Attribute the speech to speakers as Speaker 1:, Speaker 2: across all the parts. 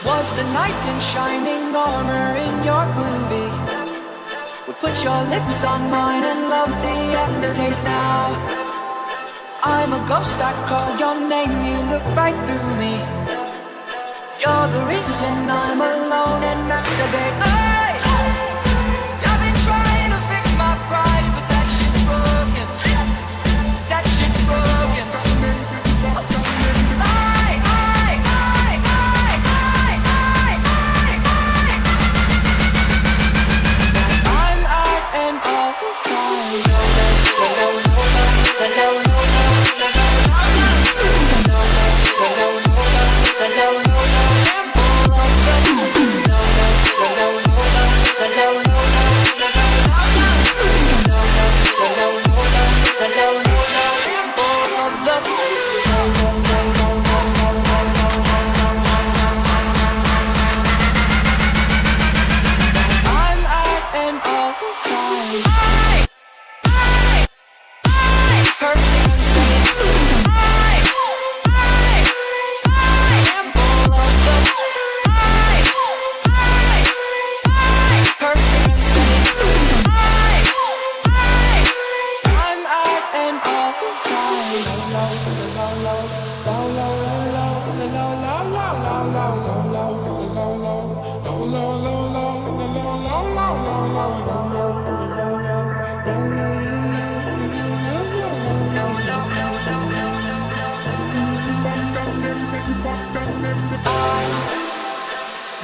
Speaker 1: Was the knight in shining armor in your movie? Would put your lips on mine and love the aftertaste now. I'm a ghost, I call your name, you look right through me. You're the reason I'm alone and masturbate. Hey! I've been trying to fix my pride, but that shit's broken. That shit's broken. I'm out and all the time.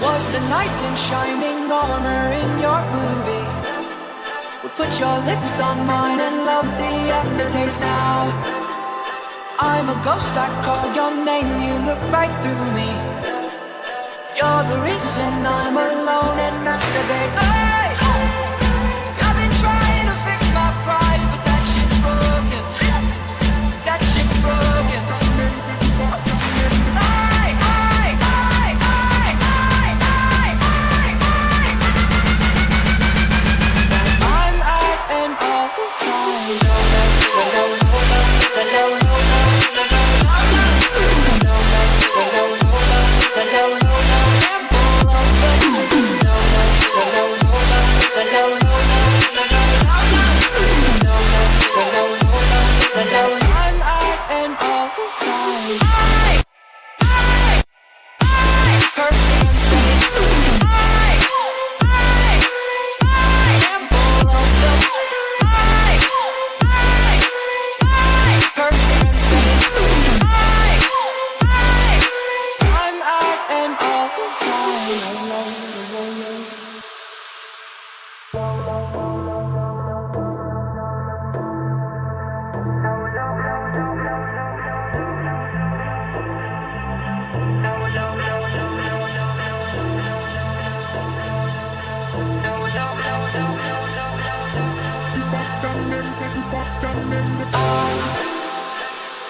Speaker 1: Was the knight in shining armor in your movie? Would put your lips on mine and love the aftertaste now. I'm a ghost, I call your name, you look right through me. You're the reason I'm alone and masturbate. Hey! I've been trying to fix my pride, but that shit's broken. That shit's broken. I'm out and all the time.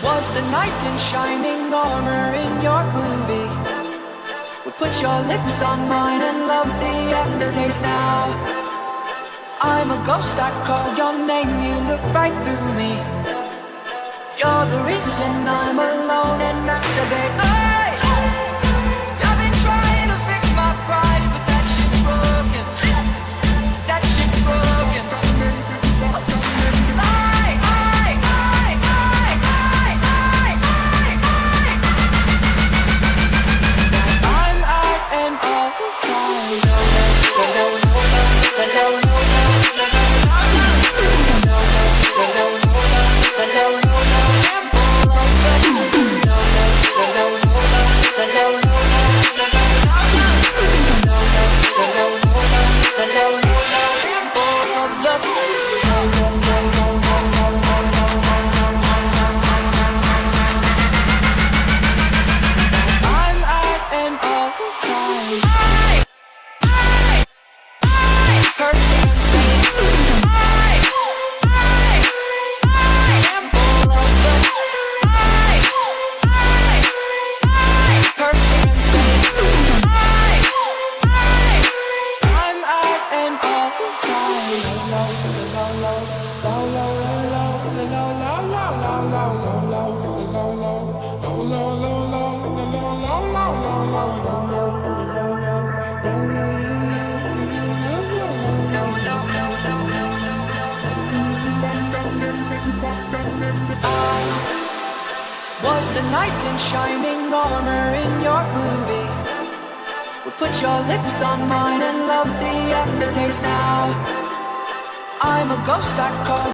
Speaker 1: Was the knight in shining armor in your movie? Would put your lips on mine and love the aftertaste now. I'm a ghost, I call your name, you look right through me. You're the reason I'm alone and masturbate. Hey! I've been trying to fix my pride, but that shit's broken. That shit's broken. low, low, low, low, low, low, low, low, low, low, low, low. Was the knight in shining armor in your movie? Well, put your lips on mine and love the aftertaste now. I'm a ghost I call